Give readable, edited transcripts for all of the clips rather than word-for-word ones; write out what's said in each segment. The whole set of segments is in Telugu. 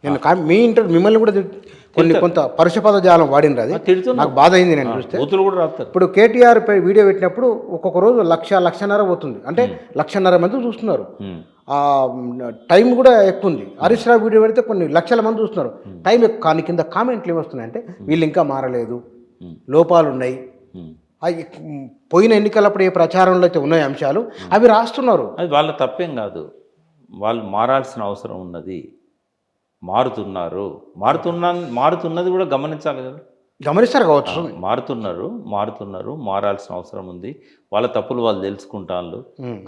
నేను మీ మిమ్మల్ని కూడా కొంత పరుషపద జాలం వాడినరు, అది నాకు బాధ అయింది నేను చూస్తే. బూతులు కూడా రాస్తారు. ఇప్పుడు కేటీఆర్ పై వీడియో పెట్టినప్పుడు ఒక్కొక్క రోజు 1,00,000 పోతుంది, అంటే 1,50,000 మంది చూస్తున్నారు. టైం కూడా ఎక్కువ ఉంది. హరీష్ రావు వీడియో పెడితే కొన్ని లక్షల మంది చూస్తున్నారు, టైం ఎక్కువ. కానీ కింద కామెంట్లు ఏమొస్తున్నాయంటే వీళ్ళు ఇంకా మారలేదు, లోపాలు ఉన్నాయి. పోయిన ఎన్నికలప్పుడు ఏ ప్రచారంలో అయితే ఉన్నాయి అంశాలు అవి రాస్తున్నారు. అది వాళ్ళ తప్పేం కాదు, వాళ్ళు మారాల్సిన అవసరం ఉన్నది, మారుతున్నది కూడా గమనించాలి కదా. గమనిస్తారు కావచ్చు. మారుతున్నారు, మారాల్సిన అవసరం ఉంది. వాళ్ళ తప్పులు వాళ్ళు తెలుసుకుంటారు.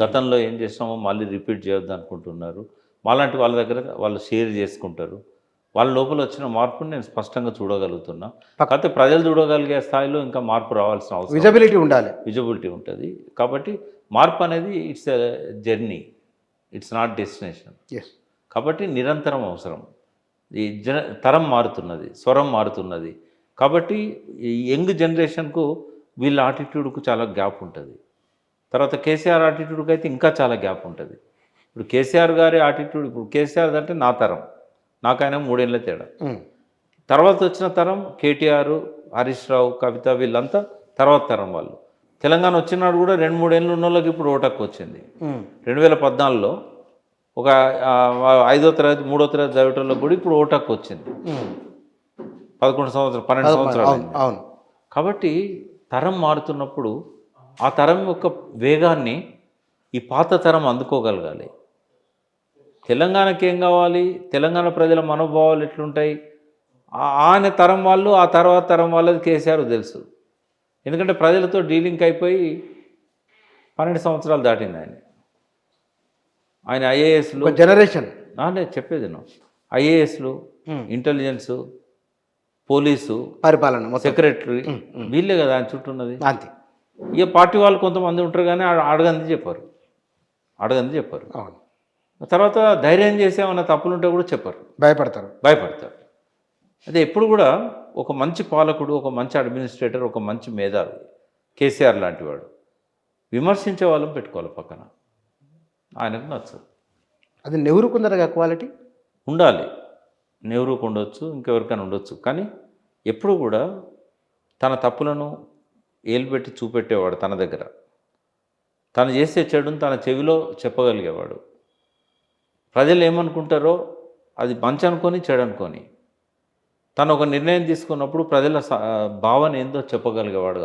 గతంలో ఏం చేసినామో మళ్ళీ రిపీట్ చేయొద్దు అనుకుంటున్నారు. మాలాంటి వాళ్ళ దగ్గర వాళ్ళు షేర్ చేసుకుంటారు. వాళ్ళ లోపల వచ్చిన మార్పుని నేను స్పష్టంగా చూడగలుగుతున్నా. కాకపోతే ప్రజలు చూడగలిగే స్థాయిలో ఇంకా మార్పు రావాల్సిన అవసరం, విజిబిలిటీ ఉండాలి, విజిబిలిటీ ఉంటుంది. కాబట్టి మార్పు అనేది it's a journey, it's not destination. కాబట్టి నిరంతరం అవసరం. ఈ తరం మారుతున్నది, స్వరం మారుతున్నది. కాబట్టి ఈ యంగ్ జనరేషన్కు వీళ్ళ ఆటిట్యూడ్కు చాలా గ్యాప్ ఉంటుంది. తర్వాత కేసీఆర్ ఆటిట్యూడ్కి అయితే ఇంకా చాలా గ్యాప్ ఉంటుంది. ఇప్పుడు కేసీఆర్ గారి ఆటిట్యూడ్, ఇప్పుడు కేసీఆర్ అంటే నా తరం, నాకైనా 3 ఏళ్ళ తేడా. తర్వాత వచ్చిన తరం కేటీఆర్, హరీష్ రావు, కవిత, వీళ్ళంతా తర్వాత తరం వాళ్ళు. తెలంగాణ వచ్చినాడు కూడా 2-3 ఏళ్ళు ఉన్న వాళ్ళకి ఇప్పుడు ఓటక్కు వచ్చింది. 2014లో ఒక 5వ తరగతి 3వ తరగతి చదివేటోళ్ళకి కూడా ఇప్పుడు ఓటక్కు వచ్చింది. 11 సంవత్సరాలు 12 సంవత్సరాలు. కాబట్టి తరం మారుతున్నప్పుడు ఆ తరం యొక్క వేగాన్ని ఈ పాత తరం అందుకోగలగాలి. తెలంగాణకి ఏం కావాలి, తెలంగాణ ప్రజల మనోభావాలు ఎట్లుంటాయి, ఆయన తరం వాళ్ళు, ఆ తర్వాత తరం వాళ్ళది కేసీఆర్ తెలుసు. ఎందుకంటే ప్రజలతో డీలింగ్ అయిపోయి 12 సంవత్సరాలు దాటింది ఆయన ఐఏఎస్లు జనరేషన్. నేను చెప్పేది ఐఏఎస్లు, ఇంటెలిజెన్సు, పోలీసు, పరిపాలన, సెక్రటరీ, వీళ్ళే కదా ఆయన చుట్టూ ఉన్నది. అంతే. ఇక పార్టీ వాళ్ళు కొంతమంది ఉంటారు కానీ అడగంది చెప్పారు. తర్వాత ధైర్యం చేసేమన్నా తప్పులుంటే కూడా చెప్పరు, భయపడతారు. అదే ఎప్పుడు కూడా ఒక మంచి పాలకుడు, ఒక మంచి అడ్మినిస్ట్రేటర్, ఒక మంచి మేధావి కేసీఆర్ లాంటి వాడు విమర్శించే వాళ్ళని పెట్టుకోవాలి పక్కన. ఆయనకు నచ్చదు. అది నెహ్రూకుందరగా క్వాలిటీ ఉండాలి. నెహ్రూకు ఉండొచ్చు, ఇంకెవరికైనా ఉండొచ్చు. కానీ ఎప్పుడు కూడా తన తప్పులను ఏలుపెట్టి చూపెట్టేవాడు. తన దగ్గర తను చేసే చెడును తన చెవిలో చెప్పగలిగేవాడు. ప్రజలు ఏమనుకుంటారో అది మంచి అనుకొని చెడు అనుకొని తను ఒక నిర్ణయం తీసుకున్నప్పుడు ప్రజల భావన ఏందో చెప్పగలిగేవాడు కావాలి.